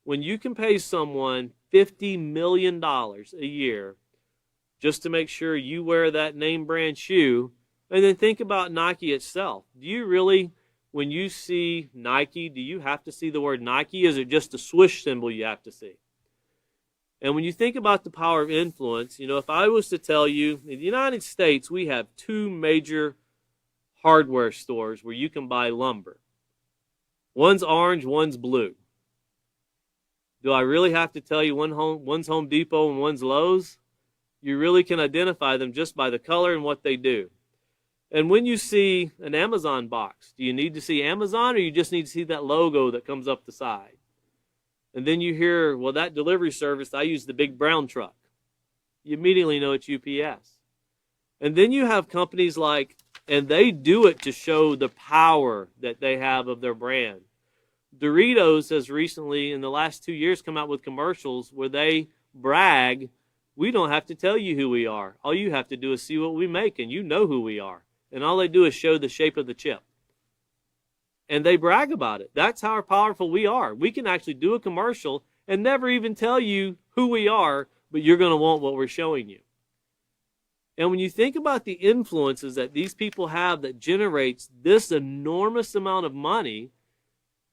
Speaker 1: When you can pay someone $50 million a year just to make sure you wear that name brand shoe, and then think about Nike itself. Do you really, when you see Nike, do you have to see the word Nike? Is it just a swoosh symbol you have to see? And when you think about the power of influence, if I was to tell you, in the United States, we have two major hardware stores where you can buy lumber. One's orange, one's blue. Do I really have to tell you one's Home Depot and one's Lowe's? You really can identify them just by the color and what they do. And when you see an Amazon box, do you need to see Amazon, or you just need to see that logo that comes up the side? And then you hear, well, that delivery service, I use the big brown truck. You immediately know it's UPS. And then you have companies like, and they do it to show the power that they have of their brand. Doritos has recently, in the last 2 years, come out with commercials where they brag, we don't have to tell you who we are. All you have to do is see what we make, and you know who we are. And all they do is show the shape of the chip. And they brag about it. That's how powerful we are. We can actually do a commercial and never even tell you who we are, but you're going to want what we're showing you. And when you think about the influences that these people have that generates this enormous amount of money,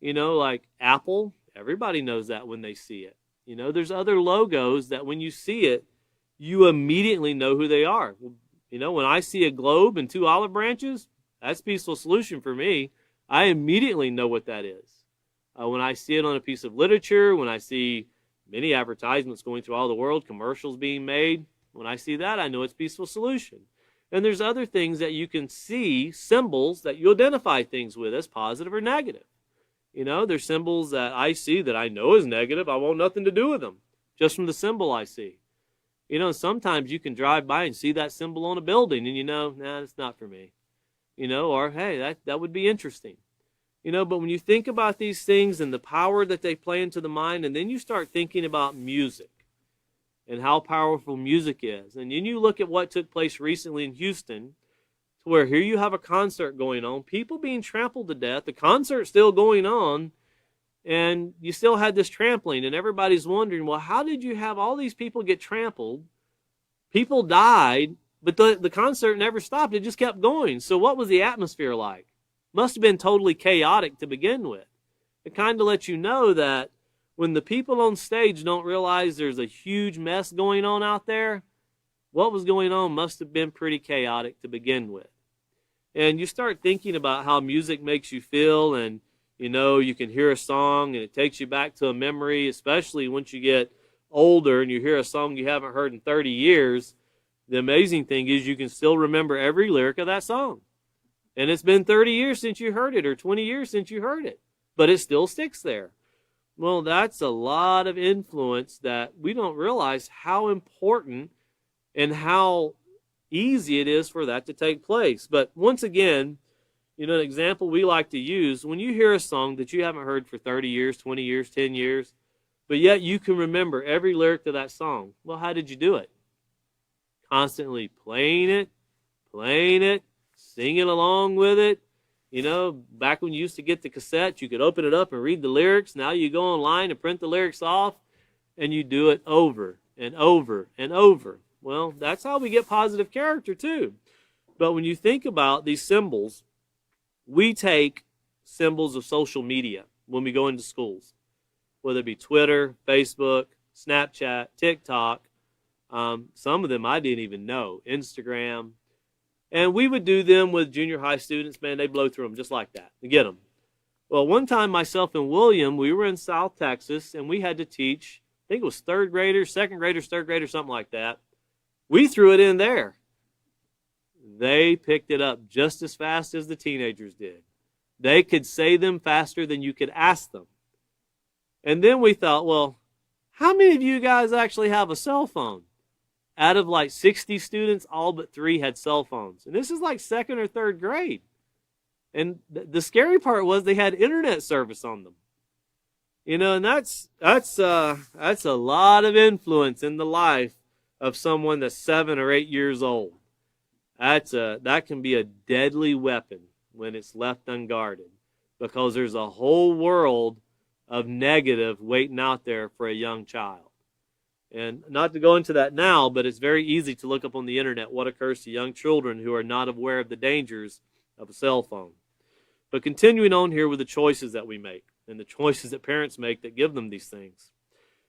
Speaker 1: like Apple, everybody knows that when they see it. There's other logos that when you see it, you immediately know who they are. When I see a globe and two olive branches, that's Peaceful Solution for me. I immediately know what that is. When I see it on a piece of literature, when I see many advertisements going through all the world, commercials being made, when I see that, I know it's Peaceful Solution. And there's other things that you can see, symbols that you identify things with as positive or negative. There's symbols that I see that I know is negative. I want nothing to do with them, just from the symbol I see. Sometimes you can drive by and see that symbol on a building, and nah, it's not for me. Or, hey, that would be interesting. But when you think about these things and the power that they play into the mind, and then you start thinking about music and how powerful music is, and then you look at what took place recently in Houston, to where here you have a concert going on, people being trampled to death, the concert's still going on, and you still had this trampling, and everybody's wondering, well, how did you have all these people get trampled? People died, but the concert never stopped. It just kept going. So what was the atmosphere like? Must have been totally chaotic to begin with. It kind of lets you know that when the people on stage don't realize there's a huge mess going on out there, what was going on must have been pretty chaotic to begin with. And you start thinking about how music makes you feel, and you can hear a song and it takes you back to a memory, especially once you get older and you hear a song you haven't heard in 30 years. The amazing thing is you can still remember every lyric of that song. And it's been 30 years since you heard it, or 20 years since you heard it, but it still sticks there. Well, that's a lot of influence that we don't realize how important and how easy it is for that to take place. But once again, an example we like to use, when you hear a song that you haven't heard for 30 years, 20 years, 10 years, but yet you can remember every lyric to that song. Well, how did you do it? Constantly playing it, singing along with it. Back when you used to get the cassette, you could open it up and read the lyrics. Now you go online and print the lyrics off, and you do it over and over and over. Well, that's how we get positive character too. But when you think about these symbols, we take symbols of social media when we go into schools, whether it be Twitter, Facebook, Snapchat, TikTok. Some of them I didn't even know, Instagram. And we would do them with junior high students. Man, they blow through them just like that to get them. Well, one time myself and William, we were in South Texas, and we had to teach think it was third graders, second graders, third graders, something like that. We threw it in there. They picked it up just as fast as the teenagers did. They could say them faster than you could ask them. And then we thought, well, how many of you guys actually have a cell phone? Out of like 60 students, all but 3 had cell phones. And this is like second or third grade. And the scary part was they had internet service on them. You know, and that's a lot of influence in the life of someone that's 7 or 8 years old. That can be a deadly weapon when it's left unguarded, because there's a whole world of negative waiting out there for a young child. And not to go into that now, but it's very easy to look up on the internet what occurs to young children who are not aware of the dangers of a cell phone. But continuing on here with the choices that we make and the choices that parents make that give them these things.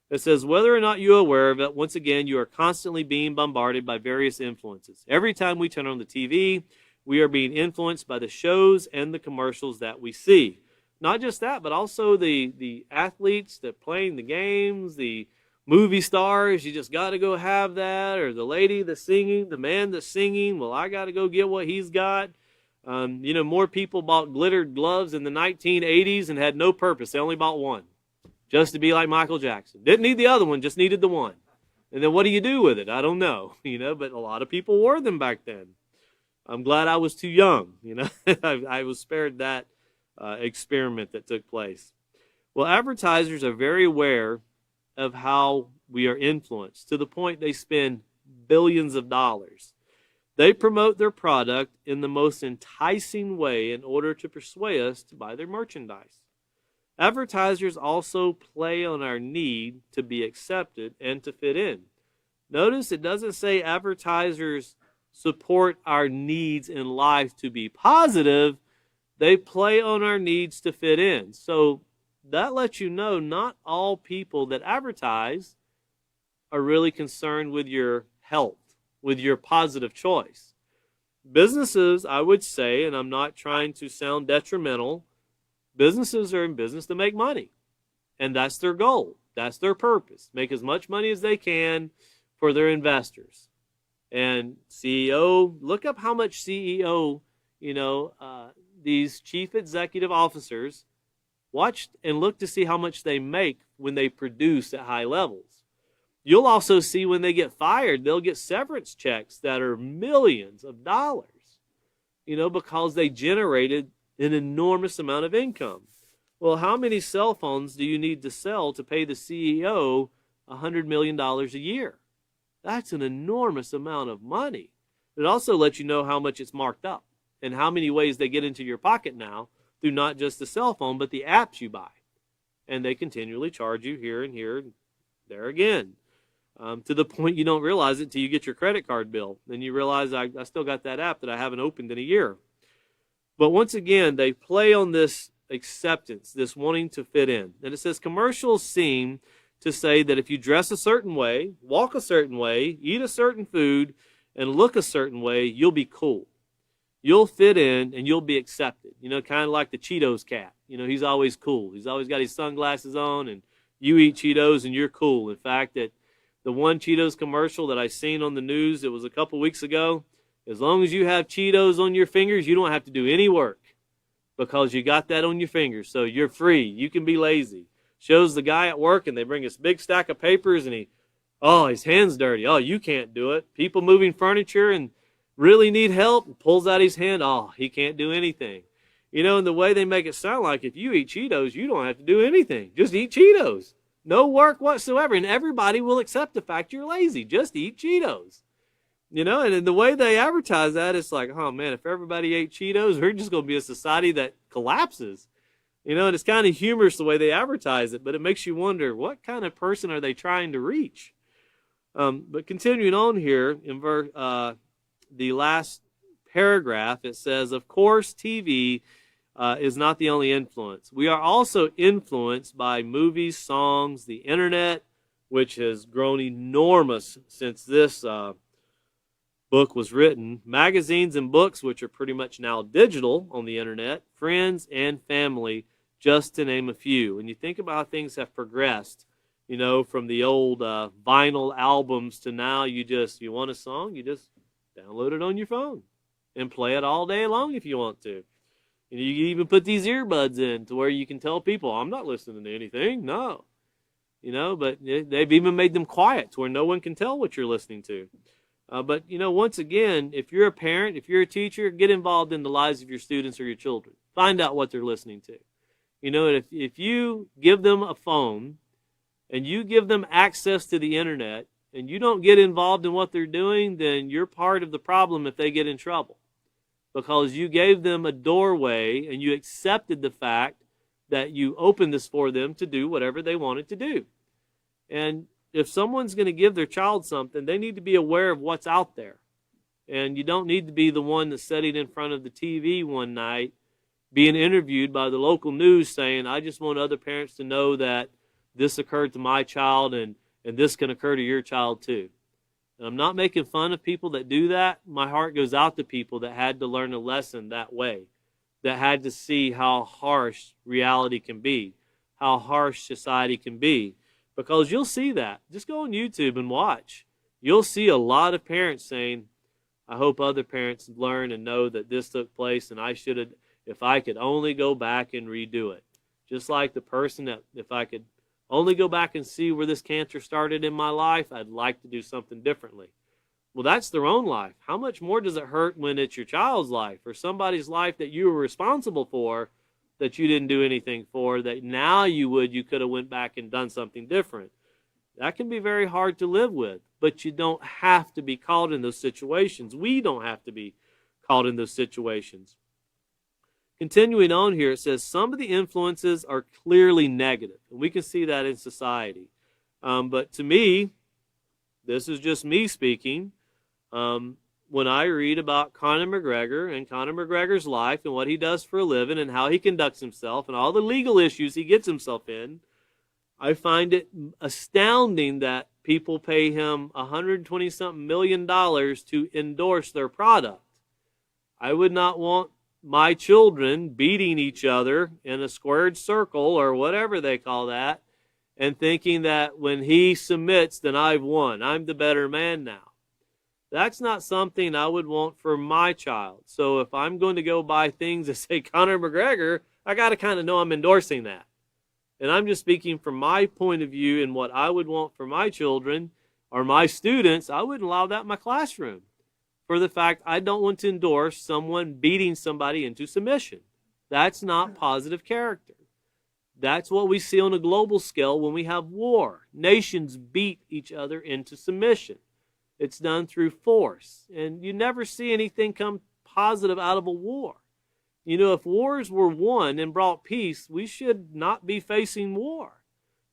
Speaker 1: It says, whether or not you're aware of it, once again, you are constantly being bombarded by various influences. Every time we turn on the TV, we are being influenced by the shows and the commercials that we see. Not just that, but also the athletes that playing the games, the movie stars, you just got to go have that, or the lady that's singing, the man that's singing, well, I got to go get what he's got. More people bought glittered gloves in the 1980s and had no purpose. They only bought one, just to be like Michael Jackson. Didn't need the other one, just needed the one. And then what do you do with it? I don't know, but a lot of people wore them back then. I'm glad I was too young, I was spared that experiment that took place. Well, advertisers are very aware of how we are influenced, to the point they spend billions of dollars. They promote their product in the most enticing way in order to persuade us to buy their merchandise. Advertisers also play on our need to be accepted and to fit in. Notice it doesn't say advertisers support our needs in life to be positive. They play on our needs to fit in. So that lets you know not all people that advertise are really concerned with your health, with your positive choice. Businesses, I would say, and I'm not trying to sound detrimental, businesses are in business to make money. And that's their goal. That's their purpose. Make as much money as they can for their investors. And CEO, look up how much CEO, these chief executive officers, watch and look to see how much they make when they produce at high levels. You'll also see when they get fired, they'll get severance checks that are millions of dollars, because they generated an enormous amount of income. Well, how many cell phones do you need to sell to pay the CEO $100 million a year? That's an enormous amount of money. It also lets you know how much it's marked up and how many ways they get into your pocket now through not just the cell phone, but the apps you buy. And they continually charge you here and here and there again, to the point you don't realize it until you get your credit card bill. Then you realize I still got that app that I haven't opened in a year. But once again, they play on this acceptance, this wanting to fit in. And it says commercials seem to say that if you dress a certain way, walk a certain way, eat a certain food, and look a certain way, you'll be cool. You'll fit in and you'll be accepted. Kind of like the Cheetos cat. He's always cool. He's always got his sunglasses on, and you eat Cheetos and you're cool. In fact, that the one Cheetos commercial that I seen on the news, it was a couple weeks ago, as long as you have Cheetos on your fingers, you don't have to do any work because you got that on your fingers. So you're free. You can be lazy. Shows the guy at work, and they bring this big stack of papers, and his hand's dirty. Oh, you can't do it. People moving furniture and really need help, and pulls out his hand. Oh, he can't do anything. And the way they make it sound like if you eat Cheetos, you don't have to do anything. Just eat Cheetos. No work whatsoever. And everybody will accept the fact you're lazy. Just eat Cheetos. And in the way they advertise that, it's like, oh man, if everybody ate Cheetos, we're just going to be a society that collapses. And it's kind of humorous the way they advertise it, but it makes you wonder, what kind of person are they trying to reach? But continuing on here, in the last paragraph, it says, of course, TV is not the only influence. We are also influenced by movies, songs, the internet, which has grown enormous since this book was written, magazines and books, which are pretty much now digital on the internet, friends and family, just to name a few. When you think about how things have progressed from the old vinyl albums to now you want a song, you just download it on your phone and play it all day long if you want to. You can even put these earbuds in to where you can tell people, I'm not listening to anything, no. But they've even made them quiet to where no one can tell what you're listening to. But once again, if you're a parent, if you're a teacher, get involved in the lives of your students or your children. Find out what they're listening to. If you give them a phone and you give them access to the internet and you don't get involved in what they're doing, then you're part of the problem if they get in trouble. Because you gave them a doorway and you accepted the fact that you opened this for them to do whatever they wanted to do. And if someone's going to give their child something, they need to be aware of what's out there. And you don't need to be the one that's sitting in front of the TV one night being interviewed by the local news saying, I just want other parents to know that this occurred to my child and this can occur to your child too. And I'm not making fun of people that do that. My heart goes out to people that had to learn a lesson that way, that had to see how harsh reality can be, how harsh society can be. Because you'll see that. Just go on YouTube and watch. You'll see a lot of parents saying, I hope other parents learn and know that this took place and I should have, if I could only go back and redo it. Just like the person that, if I could only go back and see where this cancer started in my life, I'd like to do something differently. Well, that's their own life. How much more does it hurt when it's your child's life or somebody's life that you were responsible for that you didn't do anything for, that now you could have went back and done something different? That can be very hard to live with, but you don't have to be caught in those situations. We don't have to be caught in those situations. Continuing on here, it says some of the influences are clearly negative, and we can see that in society. But to me, this is just me speaking, when I read about Conor McGregor and Conor McGregor's life and what he does for a living and how he conducts himself and all the legal issues he gets himself in, I find it astounding that people pay him $120-something million to endorse their product. I would not want my children beating each other in a squared circle or whatever they call that and thinking that when he submits, then I've won. I'm the better man now. That's not something I would want for my child. So if I'm going to go buy things that say Conor McGregor, I got to kind of know I'm endorsing that. And I'm just speaking from my point of view and what I would want for my children or my students. I wouldn't allow that in my classroom for the fact I don't want to endorse someone beating somebody into submission. That's not positive character. That's what we see on a global scale when we have war. Nations beat each other into submission. It's done through force. And you never see anything come positive out of a war. If wars were won and brought peace, we should not be facing war.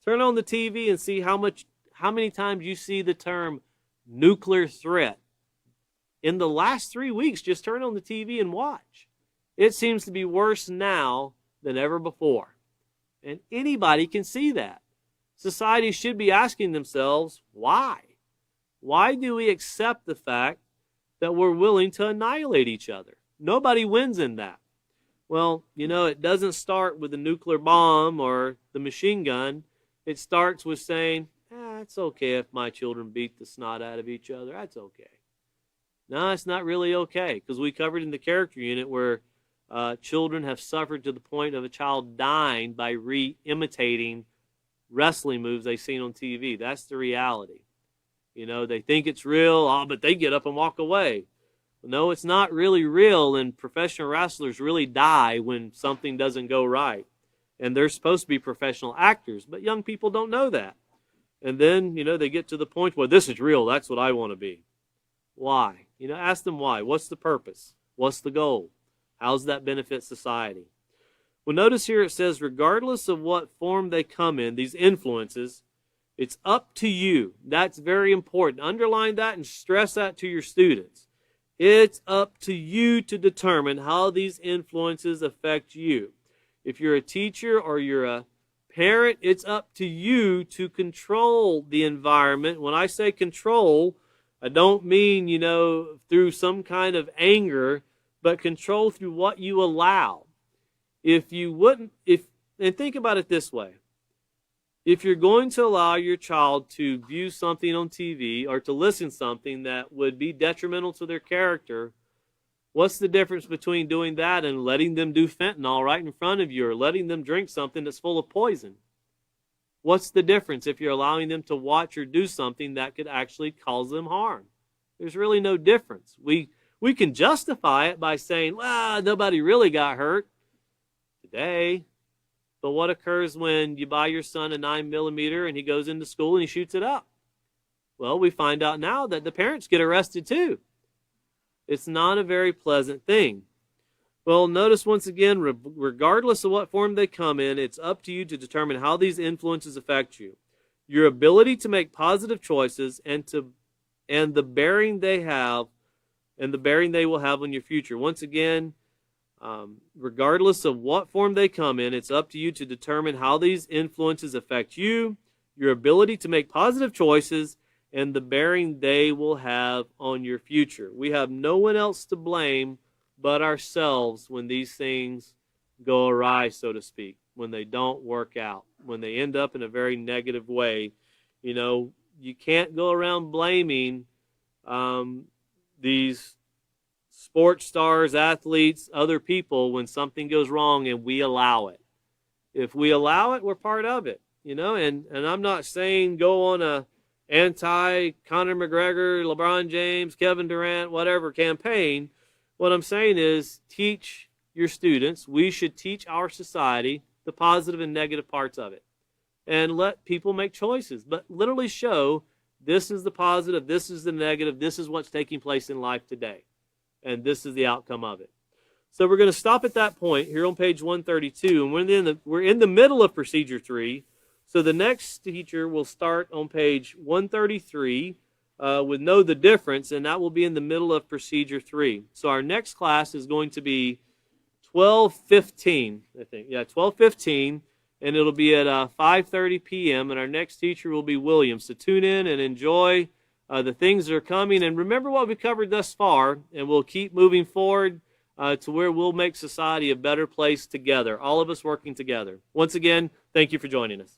Speaker 1: Turn on the TV and see how many times you see the term nuclear threat. In the last 3 weeks, just turn on the TV and watch. It seems to be worse now than ever before. And anybody can see that. Society should be asking themselves, why? Why do we accept the fact that we're willing to annihilate each other? Nobody wins in that. Well, it doesn't start with the nuclear bomb or the machine gun. It starts with saying, it's okay if my children beat the snot out of each other. That's okay. No, it's not really okay, because we covered in the character unit where children have suffered to the point of a child dying by re-imitating wrestling moves they've seen on TV. That's the reality. They think it's real, but they get up and walk away. No, it's not really real, and professional wrestlers really die when something doesn't go right. And they're supposed to be professional actors, but young people don't know that. And then, they get to the point where this is real, that's what I want to be. Why? Ask them why. What's the purpose? What's the goal? How does that benefit society? Well, notice here it says, regardless of what form they come in, these influences, it's up to you. That's very important. Underline that and stress that to your students. It's up to you to determine how these influences affect you. If you're a teacher or you're a parent, it's up to you to control the environment. When I say control, I don't mean, through some kind of anger, but control through what you allow. And think about it this way. If you're going to allow your child to view something on TV or to listen to something that would be detrimental to their character, what's the difference between doing that and letting them do fentanyl right in front of you, or letting them drink something that's full of poison? What's the difference if you're allowing them to watch or do something that could actually cause them harm? There's really no difference. We can justify it by saying, well, nobody really got hurt today. But what occurs when you buy your son a 9mm and he goes into school and he shoots it up? Well, we find out now that the parents get arrested too. It's not a very pleasant thing. Well, notice once again, regardless of what form they come in, it's up to you to determine how these influences affect you. Your ability to make positive choices and the bearing they have and the bearing they will have on your future. Once again, regardless of what form they come in, it's up to you to determine how these influences affect you, your ability to make positive choices, and the bearing they will have on your future. We have no one else to blame but ourselves when these things go awry, so to speak, when they don't work out, when they end up in a very negative way. You know, you can't go around blaming these sports stars, athletes, other people when something goes wrong and we allow it. If we allow it, we're part of it, you know, and I'm not saying go on a anti-Conor McGregor, LeBron James, Kevin Durant, whatever campaign. What I'm saying is teach your students, we should teach our society the positive and negative parts of it and let people make choices, but literally show this is the positive, this is the negative, this is what's taking place in life today, and this is the outcome of it. So we're going to stop at that point here on page 132, and we're in the middle of procedure 3. So the next teacher will start on page 133 with Know the Difference, and that will be in the middle of procedure 3. So our next class is going to be 12:15, I think. Yeah, 12:15, and it'll be at 5:30 p.m., and our next teacher will be William. So tune in and enjoy the things that are coming, and remember what we covered thus far, and we'll keep moving forward to where we'll make society a better place together, all of us working together. Once again, thank you for joining us.